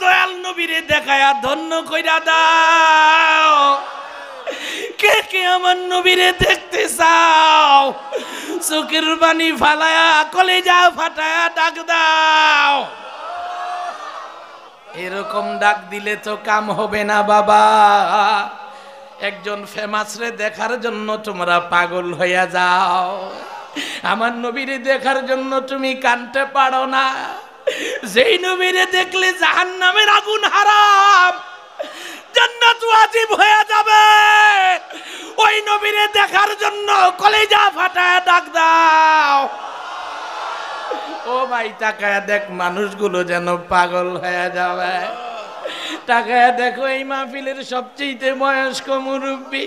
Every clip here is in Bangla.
দয়াল নবীরে দেখায়া ধন্য কইরা দাও। কে কে আমার নবীরে দেখতে চাও? চোখের পানি ফালায়া কলিজা ফাটায়া ডাক দাও। এরকম ডাক দিলে তো কাম হবে না বাবা। একজন ফেমাস রে দেখার জন্য তোমরা পাগল হইয়া যাও, আমার নবীরে দেখার জন্য তুমি কানতে পারো না। যেই নবীরে দেখলে জাহান্নামের আগুন হারাম, জান্নাত ওয়াজিব হয়ে যাবে, ওই নবীরে দেখার জন্য কলিজা ফাটায় ডাক দাও। ও ভাই তাকায় দেখ, মানুষগুলো যেন পাগল হয়ে যাবে। তাকায় দেখো, এই মাহফিলের সবচেয়ে বয়স্ক মুরব্বী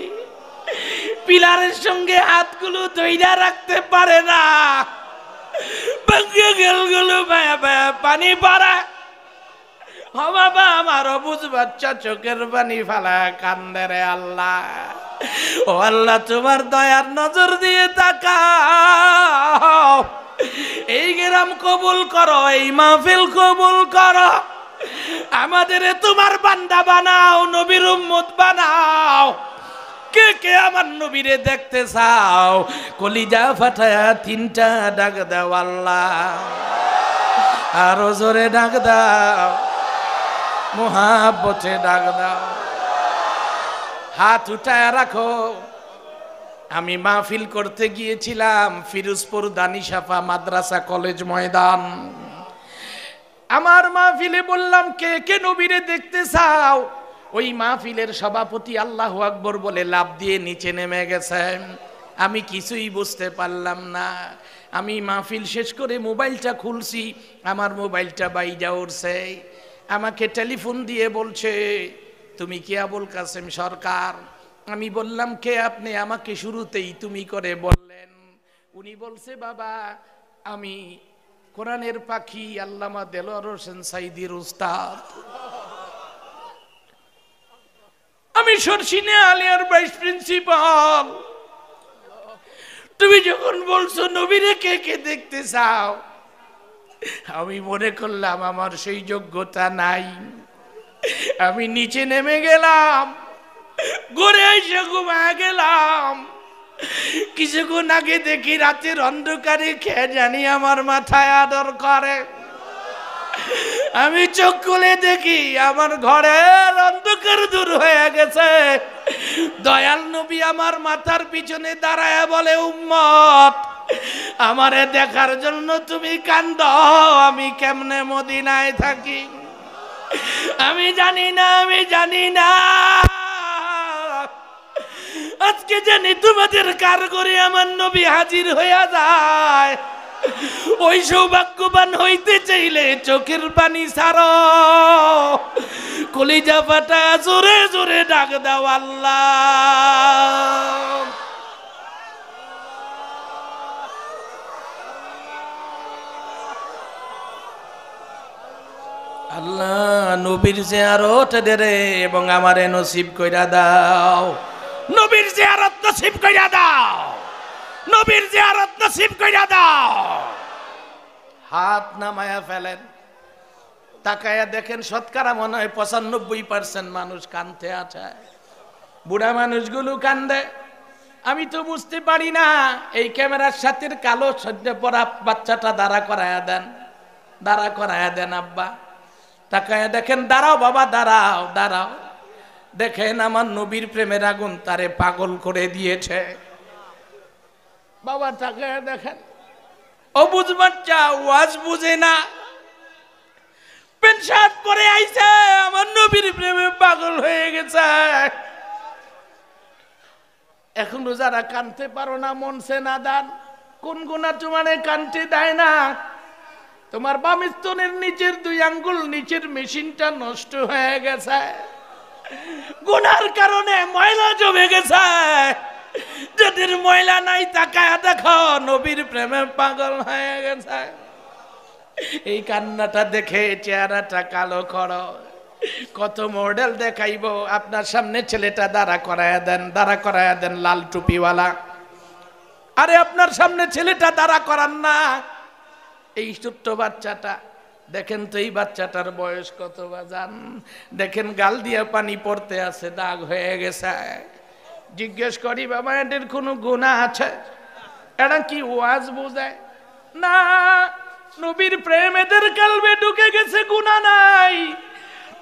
পিলারের সঙ্গে হাতগুলো ধইরা রাখতে পারে না, গেলগুলো ভায়া ভায়া পানি পড়া। ও বাবা, আমার অবুঝ বাচ্চা চোখের পানি ফালা কান্দে রে আল্লাহ। ও আল্লাহ, তোমার দয়ার নজর দিয়ে তাকাও, এই গ্রাম কবুল করো, এই মাহফিল কবুল করো, আমাদের তোমার বান্দা বানাও, নবীর উম্মত বানাও। কে কে আমার নবীরে দেখতে চাও? কলিজা ফাটায়া তিনটা ডাক দাও আল্লাহ, আরো জোরে ডাক দাও, মোহাব্বতে ডাক দাও। হাত উঠায় রাখো। আমি মাহফিল করতে গিয়েছিলাম ফিরোজপুর দানিশাফা মাদ্রাসা কলেজ ময়দান। আমার মাহফিলে বললাম, কে কে নবীরে দেখতে চাও? ওই মাহফিলের সভাপতি আল্লাহু আকবার বলে লাফ দিয়ে নিচে নেমে গেছেন। আমি কিছুই বুঝতে পারলাম না। আমি মাহফিল শেষ করে মোবাইলটা খুলছি, আমার মোবাইলটা বাইজা উঠছে। আমাকে টেলিফোন দিয়ে বলছে, তুমি কি আবুল কাসেম সরকার? আমি বললাম, কে আপনি? আমাকে শুরুতেই তুমি করে বললেন। উনি বলছে, বাবা আমি কোরআনের পাখি আল্লামা দেলোয়ার হোসেন সাইদির উস্তাদ, আমি শর্ষিনে আলিয়ার ভাইস প্রিন্সিপাল। তুমি যখন বলছো নবীরে কে কে দেখতে চাও, আমি মনে করলাম আমার সেই যোগ্যতা নাই। আমি নিচে নেমে গেলাম, ঘুরে এসে ঘুমায় গেলাম। কিছুক্ষণ আগে দেখি রাতের অন্ধকারে খেয়ে জানি আমার মাথায় আদর করে। আমি চোখ খুলে দেখি আমার ঘরের অন্ধকার দূর হয়ে গেছে। দয়াল নবী আমার মাথার পিছনে দাঁড়ায় বলে, উম্মত আমারে দেখার জন্য তুমি কান্দো, আমি কেমনে মদিনায় থাকি আমি জানি না, আমি জানি না। আজকে জানি তোমাদের কারগরে আমার নবী হাজির হইয়া যায়। ওই সৌভাগ্যবান হইতে চাইলে চোখের পানি ছাড়ো, কলিজা ফাটা জোরে জোরে ডাক দাও আল্লাহ। আল্লাহ নবীর জিয়ারত দেরে এবং আমারে নসিব কইরা দাও, নবীর জিয়ারত নসিব কইরা দাও, নবীর জিয়ারত নসিব কইরা দাও। হাত নামায়া ফেলেন, তাকায়া দেখেন শতকরা মনে হয় 95% মানুষ কান্দতে আছে। বুড়া মানুষগুলো কান্দে। আমি তো বুঝতে পারি না, এই ক্যামেরার সাথে কালো সজ্জা পরা বাচ্চাটা দাঁড়া করায়া দেন, দাঁড়া করায়া দেন আব্বা। তাকায়া দেখেন, দাঁড়াও বাবা, দাঁড়াও দাঁড়াও। দেখেন আমার নবীর প্রেমের আগুন তারে পাগল করে দিয়েছে। বাবা তাকায়া দেখেন, অবুঝ বাচ্চা, ওয়াজ বুঝে না, প্যান্ট শার্ট পরে আইছে, আমার নবীর প্রেমে পাগল হয়ে গেছে। এখনো যারা কানতে পারো না, মনসে না দান, কোন গুণা তোমার কানতে দেয় না? তোমার বাম স্তনের নিচের 2 আঙ্গুল নিচের মেশিনটা নষ্ট হয়ে গেছে, গুনার কারণে ময়লা জমে গেছে। যাদের ময়লা নাই তাকায়া দেখো, নবীর প্রেমে পাগল হয়ে গেছে। এই কান্নাটা দেখে চেহারাটা কালো করো। কত মডেল দেখাইবো। আপনার সামনে ছেলেটা দাঁড়া করায়া দেন, দাঁড়া করায়া দেন, লাল টুপিওয়ালা। আরে আপনার সামনে ছেলেটা দাঁড়া করান না। এই ছোট্ট বাচ্চাটা দেখেন তো এই বাচ্চাটার বয়স কত বাজান, দেখেন গাল দিয়ে পানি পড়তে আছে, দাগ হয়ে গেছে। জিজ্ঞেস করি বাবা এদের কোনো গুনাহ আছে? এটা কি ওয়াজ বোঝায় না, নবীর প্রেম এদের কালবে ঢুকে গেছে, গুনাহ নাই।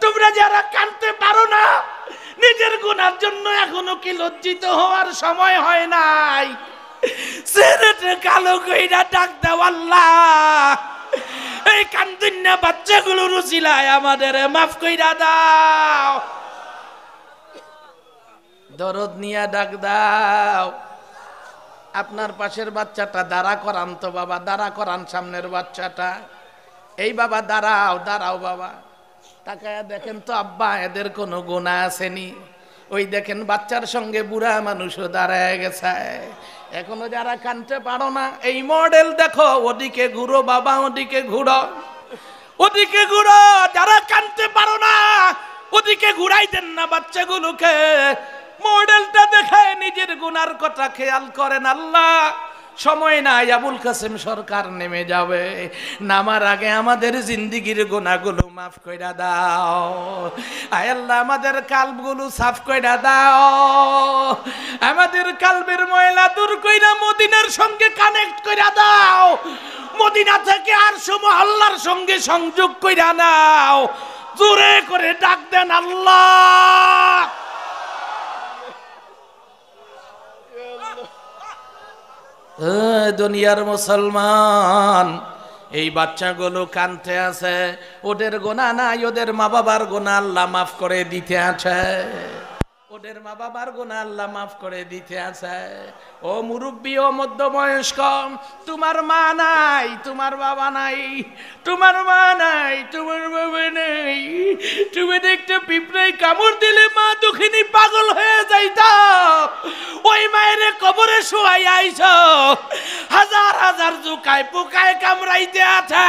তোমরা যারা কাঁদতে পারো না নিজের গুনার জন্য, এখনো কি লজ্জিত হওয়ার সময় হয় নাই? ছেলেটা কালো কইরা ডাক দাও আল্লাহ, এই কান্দিন্না বাচ্চাগুলোর উসিলায় আমাদের মাফ কইরা দাও। দরদ নিয়া ডাক দাও। আপনার পাশের বাচ্চাটা দাঁড়া করান তো বাবা, দাঁড়া করান সামনের বাচ্চাটা। এই বাবা দাঁড়াও, দাঁড়াও বাবা, তাকায়া দেখেন তো আব্বা এদের কোনো গুনাহ আসেনি? ওই দেখেন বাচ্চার সঙ্গে বুড়া মানুষও দাঁড়ায় গেছে। এখনো যারা কানতে পারো না এই মডেল দেখো, ওদিকে ঘুরো বাবা, ওদিকে ঘুরো, ওদিকে ঘুরো। যারা কানতে পারো না ওদিকে ঘুরাই দেন না বাচ্চাগুলোকে, মডেলটা দেখে নিজের গুনার কথা খেয়াল করেন। আল্লাহ সময় নাই, আবুল কাসেম সরকার নেমে যাবে, নামার আগে আমাদের জিন্দিগির গুনাহগুলো মাফ কইরা দাও। আয় আল্লাহ আমাদের কালবগুলো সাফ কইরা দাও, আমাদের কালবের ময়লা দূর কইরা মদিনার সঙ্গে কানেক্ট কইরা দাও, মদিনা থেকে আরশ মহল্লার সঙ্গে সংযোগ কইরা নাও। জোরে করে ডাক দেন আল্লাহ। দুনিয়ার মুসলমান, এই বাচ্চাগুলো কানতে আছে, ওদের গোনা নাই, ওদের মা বাবার গোনা আল্লাহ মাফ করে দিতে আছে, ওদের মা বাবার গুনাহ আল্লাহ মাফ করে দিতে আছে। ও মুরব্বী, ও মধ্যবয়স্ক, তোমার মা নাই, তোমার বাবা নাই, তোমার মা নাই, তোমার বাবা নাই, তুমি দেখতে পিঁপড়ায় কামড় দিলে মা দুঃখিনী পাগল হয়ে যাইতা, ওই মায়ের কবরে শুয়াই আইছো, হাজার হাজার জুকায় পোকায় কামড়াইতে আছে,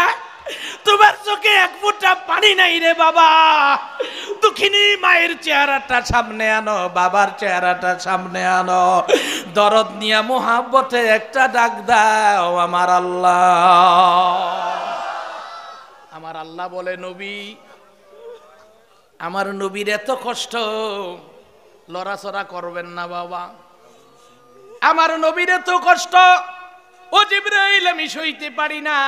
তোমার চোখে এক ফোঁটা পানি নাই রে বাবা। দুঃখিনী মায়ের চেহারাটা সামনে আনো, বাবার চেহারাটা সামনে আনো, দরদ নিয়া মোহাব্বতে একটা ডাক দাও আমার আল্লাহ। আমার আল্লাহ বলে নবী, আমার নবীর এত কষ্ট, লড়াচড়া করবেন না বাবা, আমার নবীর এত কষ্ট, ও জিবরাইল আমি সইতে পারি না,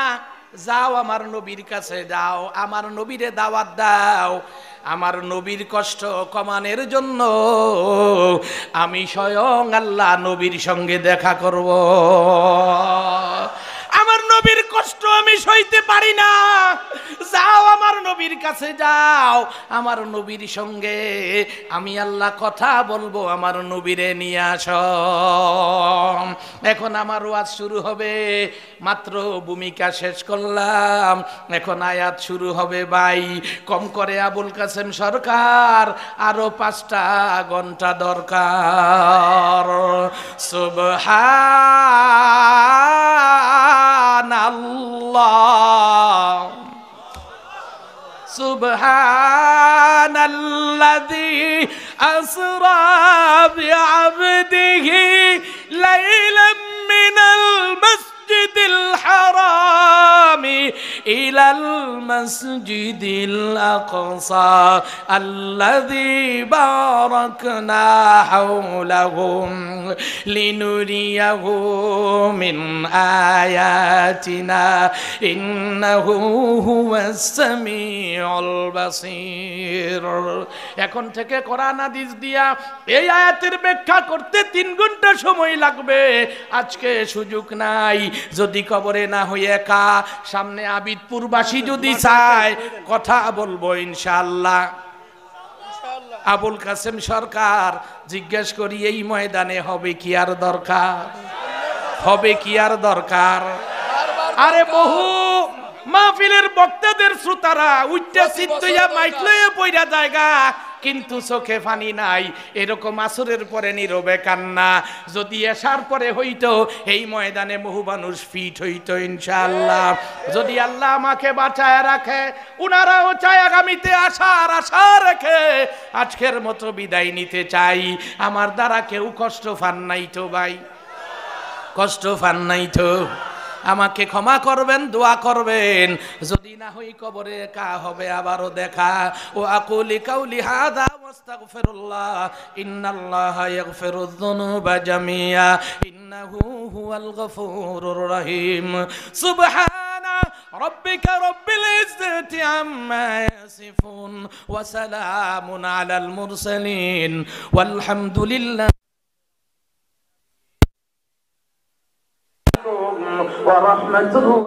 যাও আমার নবীর কাছে যাও, আমার নবীরে দাওয়াত দাও, আমার নবীর কষ্ট কমানোর জন্য আমি স্বয়ং আল্লাহ নবীর সঙ্গে দেখা করব। আমার নবীর কষ্ট আমি সইতে পারি না, যাও আমার নবীর কাছে যাও, আমার নবীর সঙ্গে আমি আল্লাহ কথা বলবো, আমার নবীরে নিয়ে আসো। এখন আমার ওয়াজ শুরু হবে, মাত্র ভূমিকা শেষ করলাম, এখন আয়াত শুরু হবে। ভাই কম করে আবুল কাসেম সরকার আরো 5টা ঘন্টা দরকার। সুবহানাল্লাহ সুবহানাল্লাযী আসরা বিআবদিহি লাইলাম মিনাল মাসজিদিল হারামি ইলাল মাসজিদিল আকসা আল্লাযী বারাকনা হাওলাহু লিনুরিয়াহু মিন আয়াতিনা ইন্নাহু হুয়াস সামিউল বাসীর। এখন থেকে কোরআন হাদিস দিয়া এই আয়াতের ব্যাখ্যা করতে 3 ঘন্টা সময় লাগবে। আজকে সুযোগ নাই, যদি কবরে না হই একা, সামনে আবিদপুরবাসী যদি চায় কথা বলবো ইনশাআল্লাহ। আবুল কাসেম সরকার জিজ্ঞেস করি এই ময়দানে হবে কি আর দরকার, হবে কি আর দরকার? আরে বহু মাহফিলের বক্তাদের শ্রোতারা উচ্চা চিত্তইয়া মাইক লইয়া পয়রা জায়গা, কিন্তু চোখে পানি নাই। এরকম আসরের পরে নীরবে কান্না, যদি এশার পরে হইতো এই ময়দানে বহু মানুষ ফিট হইতো ইনশাআল্লাহ। যদি আল্লাহ আমাকে বাঁচায় রাখে, উনারাও চায় আগামীতে আসার আশা রেখে আজকের মতো বিদায় নিতে চাই। আমার দ্বারা কেউ কষ্ট পান নাই তো ভাই? কষ্ট পান নাই তো? আমাকে ক্ষমা করবেন, দোয়া করবেন, যদি না হই কবরে কা হবে আবারও দেখা। ও আকুলি কাউলি হাদা ওয়াস্তাগফিরুল্লাহ ইন্নাল্লাহা ইয়াগফিরুয যুনুবা জামিয়া ইন্নাহু হুয়াল গফুরুর রহিম। সুবহানা রাব্বিকা রাব্বিল ইজ্জাতি আম্মা ইয়াসিফুন ওয়া সালামুন আলাল মুরসালিন ওয়ালহামদুলিল্লাহি ওয়া রাহমাতুল্লাহ।